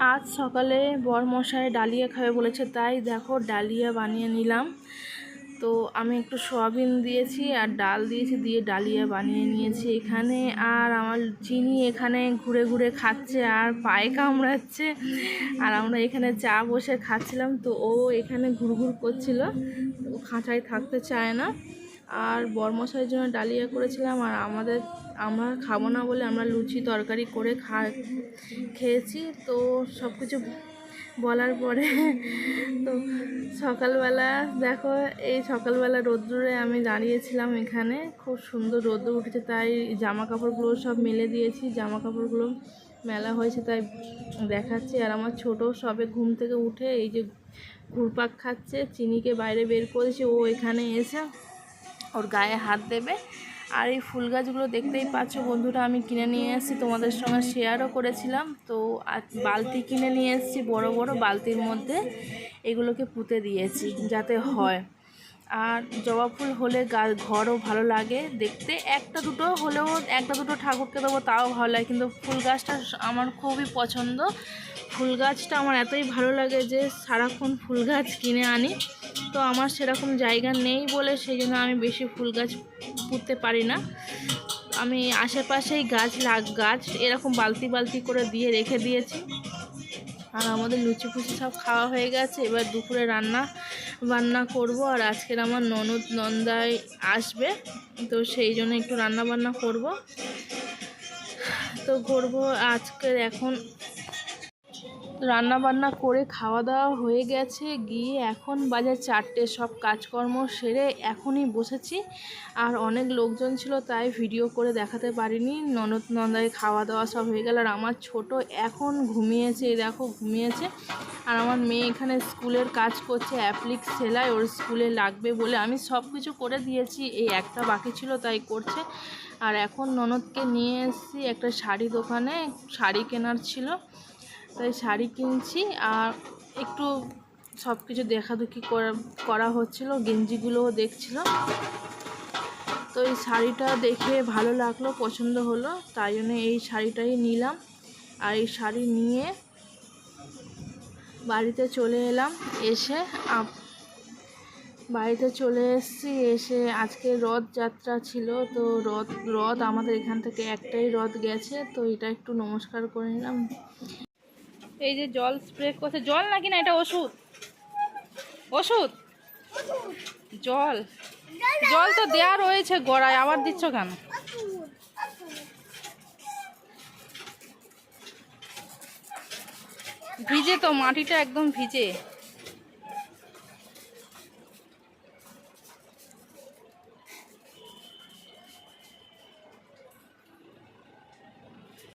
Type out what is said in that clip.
আজ সকালে বরমশাই ডালিয়া খাবে বলেছে, তাই দেখো ডালিয়া বানিয়ে নিলাম। তো আমি একটু সয়াবিন দিয়েছি আর ডাল দিয়েছি, দিয়ে ডালিয়া বানিয়ে নিয়েছি এখানে। আর আমার চিনি এখানে ঘুরে ঘুরে খাচ্ছে আর পায়ে কামড়াচ্ছে, আর আমরা এখানে চা বসে খাচ্ছিলাম। তো ও এখানে ঘুরঘুর করছিল, ও খাঁচায় থাকতে চায় না। আর বরমশাইয়ের জন্য ডালিয়া করেছিলাম, আর আমরা খাবো না বলে আমরা লুচি তরকারি করে খেয়েছি। তো সব কিছু বলার পরে তো সকালবেলা দেখো, এই সকালবেলা রোদ্দুরে আমি দাঁড়িয়েছিলাম, এখানে খুব সুন্দর রোদ্দুর উঠেছে, তাই জামা কাপড়গুলো সব মেলে দিয়েছি। জামা কাপড়গুলো মেলা হয়েছে তাই দেখাচ্ছি। আর আমার ছোট সবে ঘুম থেকে উঠে এই যে ঘুরপাক খাচ্ছে, চিনিকে বাইরে বের করেছি, ও এখানে এসে ওর গায়ে হাত দেবে। আর এই ফুল গাছগুলো দেখতেই পাচ্ছ বন্ধুরা, আমি কিনে নিয়ে এসেছি, তোমাদের সঙ্গে শেয়ারও করেছিলাম। তো বালতি কিনে নিয়ে এসেছি, বড় বড় বালতির মধ্যে এগুলোকে পুঁতে দিয়েছি যাতে হয়। আর জবা ফুল হলে ঘরও ভালো লাগে দেখতে, একটা দুটো হলেও একটা দুটো ঠাকুরকে দেবো তাও ভালো লাগে, কিন্তু ফুল গাছটা আমার খুবই পছন্দ। ফুল গাছটা আমার এতই ভালো লাগে যে সারাক্ষণ ফুল গাছ কিনে আনি। তো আমার সেরকম জায়গা নেই বলে সেই জন্য আমি বেশি ফুল গাছ পুঁততে পারি না। আমি আশেপাশেই গাছ এরকম বালতি বালতি করে দিয়ে রেখে দিয়েছি। আর আমাদের লুচি ফুচি সব খাওয়া হয়ে গেছে, এবার দুপুরে বান্না করব। আর আজকের আমার নন্দাই আসবে, তো সেই জন্য একটু রান্না বান্না করব। আজকের এখন রান্না বান্না করে খাওয়া দাওয়া হয়ে গেছে, গিয়ে এখন বাজে 4টে, সব কাজকর্ম সেরে এখনই বসেছি। আর অনেক লোকজন ছিল তাই ভিডিও করে দেখাতে পারিনি। নন্দায় খাওয়া দাওয়া সব হয়ে গেল, আর আমার ছোট এখন ঘুমিয়েছে, এই দেখো ঘুমিয়েছে। আর আমার মেয়ে এখানে স্কুলের কাজ করছে, অ্যাপ্লিক সেলাই, ওর স্কুলে লাগবে বলে আমি সব কিছু করে দিয়েছি, এই একটা বাকি ছিল তাই করছে। আর এখন ননদকে নিয়ে এসেছি একটা শাড়ি দোকানে, শাড়ি কেনার ছিল তাই শাড়ি কিনছি। আর একটু সব কিছু দেখাদেখি করা হচ্ছিল, গেঞ্জিগুলোও দেখছিল। তো এই শাড়িটা দেখে ভালো লাগলো, পছন্দ হলো, তাই জন্য এই শাড়িটাই নিলাম। আর এই শাড়ি নিয়ে বাড়িতে চলে এলাম। বাড়িতে চলে এসেছি, এসে আজকে রথযাত্রা ছিল। তো রথ আমাদের এখান থেকে একটাই রথ গেছে, তো এটা একটু নমস্কার করে নিলাম। এই যে জল স্প্রে করছে, জল নাকি না এটা ওষুধ, জল তো দেয়া রয়েছে গড়ায়, আবার দিচ্ছ কেন? ভিজে তো, মাটিটা একদম ভিজে।